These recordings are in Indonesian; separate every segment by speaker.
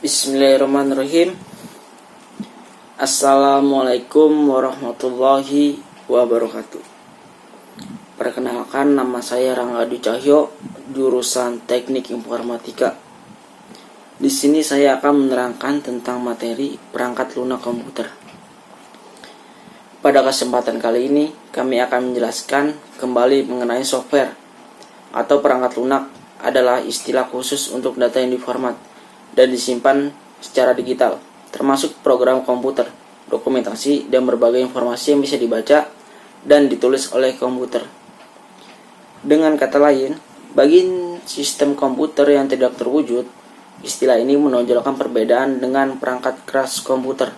Speaker 1: Bismillahirrahmanirrahim. Assalamualaikum warahmatullahi wabarakatuh. Perkenalkan, nama saya Rangga Dwi Cahyo, jurusan Teknik Informatika. Di sini saya akan menerangkan tentang materi perangkat lunak komputer. Pada kesempatan kali ini, kami akan menjelaskan kembali mengenai software atau perangkat lunak adalah istilah khusus untuk data yang diformat dan disimpan secara digital, termasuk program komputer, dokumentasi, dan berbagai informasi yang bisa dibaca dan ditulis oleh komputer. Dengan kata lain, bagi sistem komputer yang tidak terwujud, istilah ini menonjolkan perbedaan dengan perangkat keras komputer.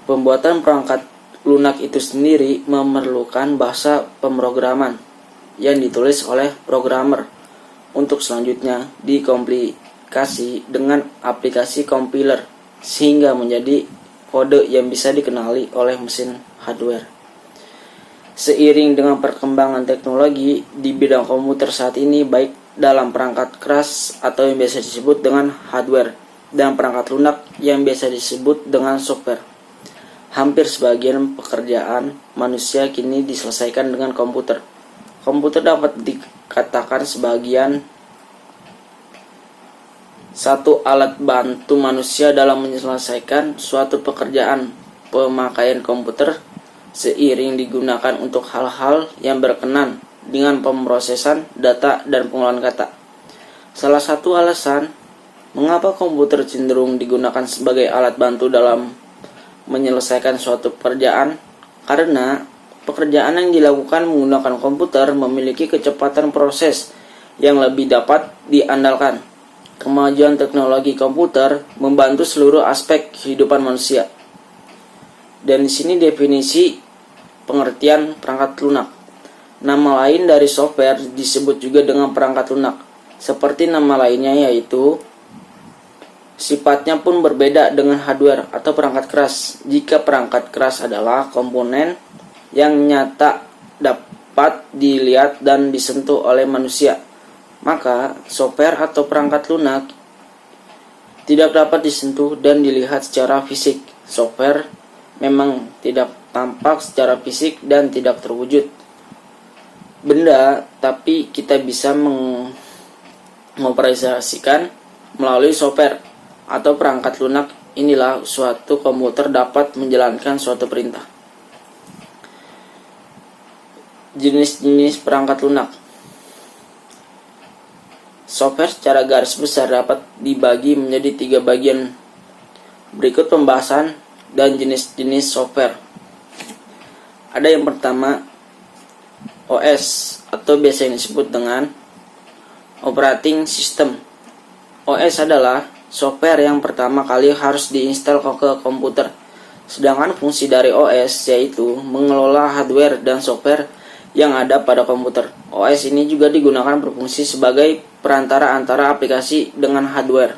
Speaker 1: Pembuatan perangkat lunak itu sendiri memerlukan bahasa pemrograman yang ditulis oleh programmer untuk selanjutnya dikomplikasi dengan aplikasi compiler sehingga menjadi kode yang bisa dikenali oleh mesin hardware. Seiring dengan perkembangan teknologi di bidang komputer saat ini, baik dalam perangkat keras atau yang biasa disebut dengan hardware dan perangkat lunak yang biasa disebut dengan software, hampir sebagian pekerjaan manusia kini diselesaikan dengan komputer. Komputer dapat dikatakan sebagian satu alat bantu manusia dalam menyelesaikan suatu pekerjaan. Pemakaian komputer seiring digunakan untuk hal-hal yang berkenan dengan pemrosesan data dan pengolahan kata. Salah satu alasan mengapa komputer cenderung digunakan sebagai alat bantu dalam menyelesaikan suatu pekerjaan, karena pekerjaan yang dilakukan menggunakan komputer memiliki kecepatan proses yang lebih dapat diandalkan. Kemajuan teknologi komputer membantu seluruh aspek kehidupan manusia. Dan di sini definisi pengertian perangkat lunak. Nama lain dari software disebut juga dengan perangkat lunak. Seperti nama lainnya, yaitu sifatnya pun berbeda dengan hardware atau perangkat keras. Jika perangkat keras adalah komponen yang nyata dapat dilihat dan disentuh oleh manusia, maka software atau perangkat lunak tidak dapat disentuh dan dilihat secara fisik. Software memang tidak tampak secara fisik dan tidak terwujud benda, tapi kita bisa mengoperasikan melalui software atau perangkat lunak. Inilah suatu komputer dapat menjalankan suatu perintah. Jenis-jenis perangkat lunak. Software secara garis besar dapat dibagi menjadi 3 bagian. Berikut pembahasan dan jenis-jenis software. Ada yang pertama, OS atau biasa yang disebut dengan operating system. OS adalah software yang pertama kali harus diinstal ke komputer. Sedangkan fungsi dari OS yaitu mengelola hardware dan software yang ada pada komputer. OS ini juga digunakan berfungsi sebagai perantara antara aplikasi dengan hardware.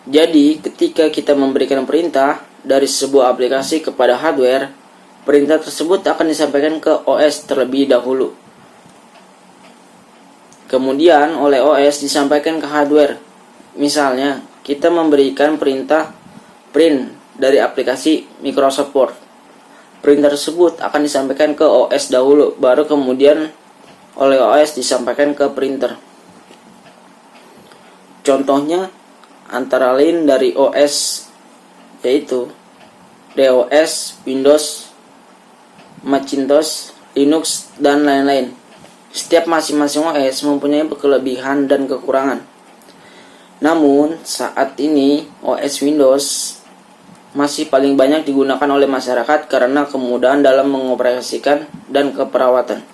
Speaker 1: Jadi, ketika kita memberikan perintah dari sebuah aplikasi kepada hardware, perintah tersebut akan disampaikan ke OS terlebih dahulu. Kemudian oleh OS disampaikan ke hardware. Misalnya, kita memberikan perintah print dari aplikasi Microsoft Word. Perintah tersebut akan disampaikan ke OS dahulu, baru kemudian oleh OS disampaikan ke printer. Contohnya antara lain dari OS yaitu DOS, Windows, Macintosh, Linux, dan lain-lain. Setiap masing-masing OS mempunyai kelebihan dan kekurangan. Namun, saat ini OS Windows masih paling banyak digunakan oleh masyarakat karena kemudahan dalam mengoperasikan dan keperawatan.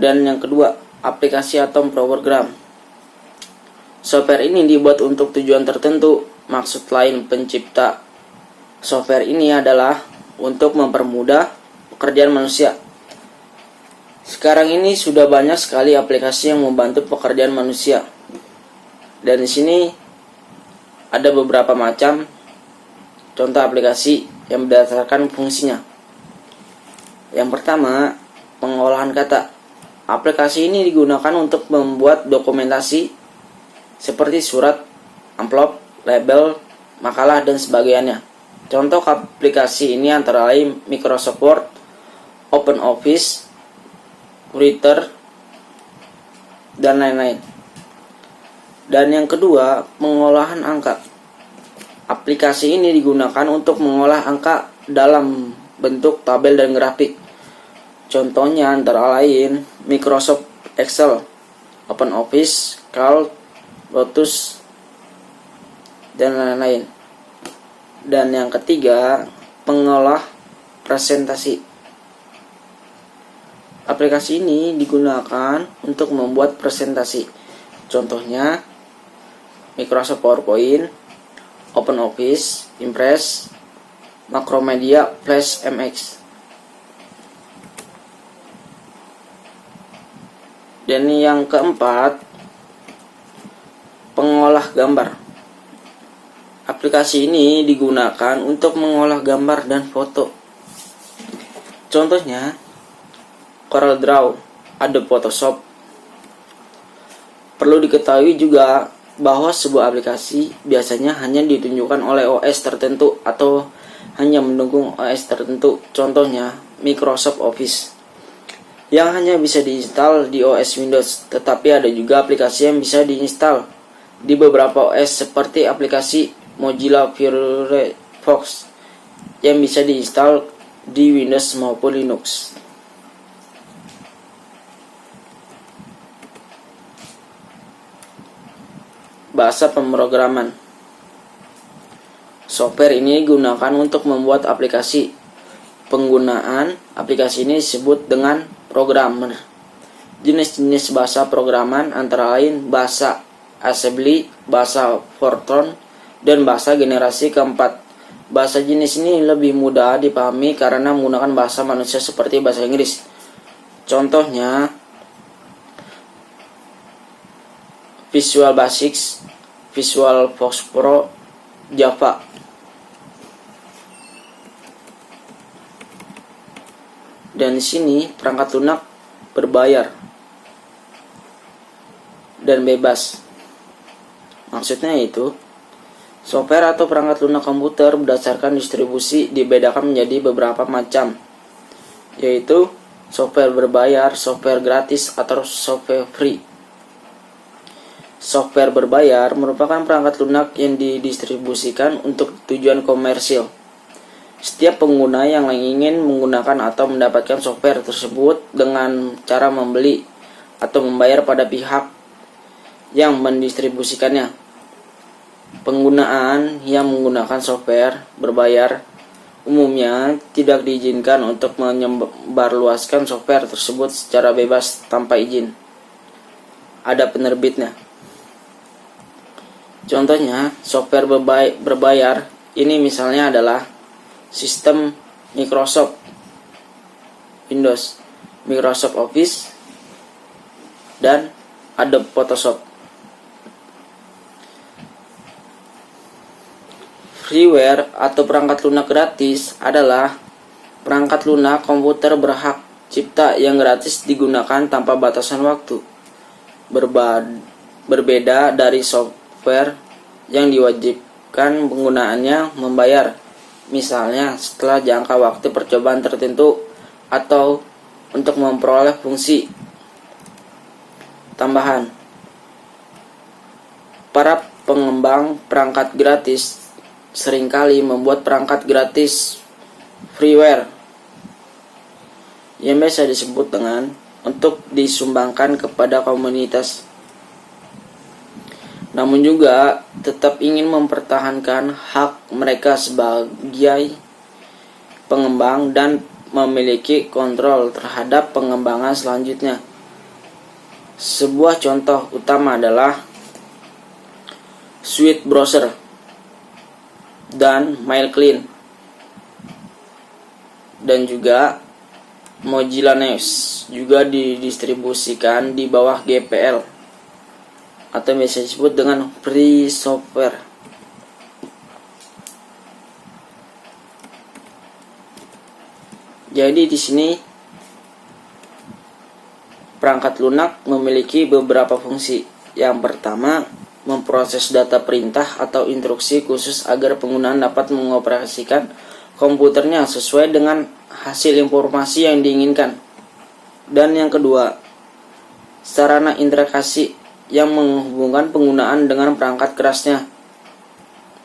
Speaker 1: Dan yang kedua, aplikasi atau program. Software ini dibuat untuk tujuan tertentu. Maksud lain pencipta software ini adalah untuk mempermudah pekerjaan manusia. Sekarang ini sudah banyak sekali aplikasi yang membantu pekerjaan manusia. Dan di sini ada beberapa macam contoh aplikasi yang berdasarkan fungsinya. Yang pertama, pengolahan kata. Aplikasi ini digunakan untuk membuat dokumentasi seperti surat, amplop, label, makalah, dan sebagainya. Contoh aplikasi ini antara lain Microsoft Word, OpenOffice, Writer, dan lain-lain. Dan yang kedua, pengolahan angka. Aplikasi ini digunakan untuk mengolah angka dalam bentuk tabel dan grafik. Contohnya antara lain Microsoft Excel, OpenOffice, Calc, Lotus, dan lain-lain. Dan yang ketiga, pengolah presentasi. Aplikasi ini digunakan untuk membuat presentasi. Contohnya Microsoft PowerPoint, OpenOffice, Impress, Macromedia, Flash MX. Dan yang keempat, pengolah gambar. Aplikasi ini digunakan untuk mengolah gambar dan foto. Contohnya CorelDRAW, Adobe Photoshop. Perlu diketahui juga bahwa sebuah aplikasi biasanya hanya ditunjukkan oleh OS tertentu atau hanya mendukung OS tertentu. Contohnya Microsoft Office yang hanya bisa diinstal di OS Windows, tetapi ada juga aplikasi yang bisa diinstal di beberapa OS seperti aplikasi Mozilla Firefox yang bisa diinstal di Windows maupun Linux. Bahasa pemrograman. Software ini digunakan untuk membuat aplikasi. Penggunaan aplikasi ini disebut dengan programmer. Jenis-jenis bahasa programan antara lain bahasa assembly, bahasa Fortran, dan bahasa generasi keempat. Bahasa jenis ini lebih mudah dipahami karena menggunakan bahasa manusia seperti bahasa Inggris. Contohnya Visual Basic, Visual Fox Pro, Java. Dan di sini perangkat lunak berbayar dan bebas. Maksudnya itu, software atau perangkat lunak komputer berdasarkan distribusi dibedakan menjadi beberapa macam, yaitu software berbayar, software gratis, atau software free. Software berbayar merupakan perangkat lunak yang didistribusikan untuk tujuan komersil. Setiap pengguna yang ingin menggunakan atau mendapatkan software tersebut dengan cara membeli atau membayar pada pihak yang mendistribusikannya. Penggunaan yang menggunakan software berbayar umumnya tidak diizinkan untuk menyebarluaskan software tersebut secara bebas tanpa izin. Ada penerbitnya. Contohnya, software berbayar ini misalnya adalah sistem Microsoft Windows, Microsoft Office, dan Adobe Photoshop. Freeware atau perangkat lunak gratis adalah perangkat lunak komputer berhak cipta yang gratis digunakan tanpa batasan waktu. Berbeda dari software yang diwajibkan penggunaannya membayar, misalnya setelah jangka waktu percobaan tertentu atau untuk memperoleh fungsi tambahan. Para pengembang perangkat gratis seringkali membuat perangkat gratis freeware yang biasa disebut dengan untuk disumbangkan kepada komunitas, namun juga tetap ingin mempertahankan hak mereka sebagai pengembang dan memiliki kontrol terhadap pengembangan selanjutnya. Sebuah contoh utama adalah Swift Browser dan MailClean, dan juga Mozilla News juga didistribusikan di bawah GPL atau biasa disebut dengan free software. Jadi di sini Perangkat lunak memiliki beberapa fungsi. Yang pertama, memproses data perintah atau instruksi khusus agar penggunaan dapat mengoperasikan komputernya sesuai dengan hasil informasi yang diinginkan. Dan yang kedua, sarana interakasi yang menghubungkan penggunaan dengan perangkat kerasnya,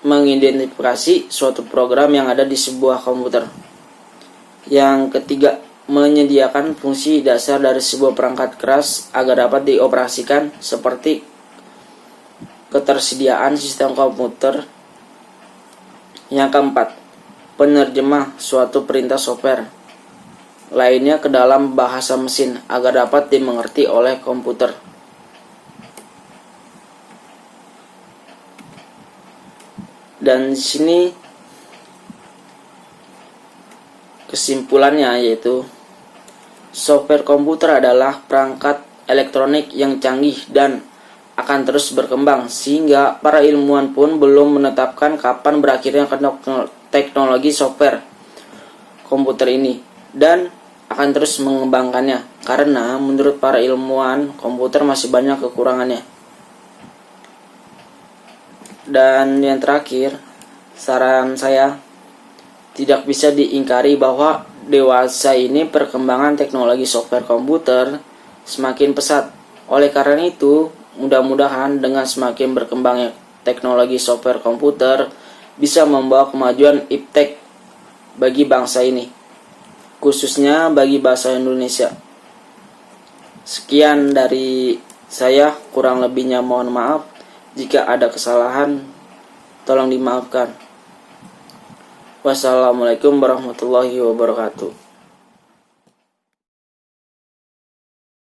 Speaker 1: mengidentifikasi suatu program yang ada di sebuah komputer. Yang ketiga, menyediakan fungsi dasar dari sebuah perangkat keras agar dapat dioperasikan seperti ketersediaan sistem komputer. Yang keempat, penerjemah suatu perintah software lainnya ke dalam bahasa mesin agar dapat dimengerti oleh komputer. Dan di sini kesimpulannya yaitu software komputer adalah perangkat elektronik yang canggih dan akan terus berkembang sehingga para ilmuwan pun belum menetapkan kapan berakhirnya teknologi software komputer ini dan akan terus mengembangkannya karena menurut para ilmuwan komputer masih banyak kekurangannya. Dan yang terakhir, saran saya, tidak bisa diingkari bahwa dewasa ini perkembangan teknologi software komputer semakin pesat. Oleh karena itu, mudah-mudahan dengan semakin berkembangnya teknologi software komputer bisa membawa kemajuan iptek bagi bangsa ini, khususnya bagi bahasa Indonesia. Sekian dari saya, kurang lebihnya mohon maaf. Jika ada kesalahan, tolong dimaafkan. Wassalamualaikum warahmatullahi wabarakatuh.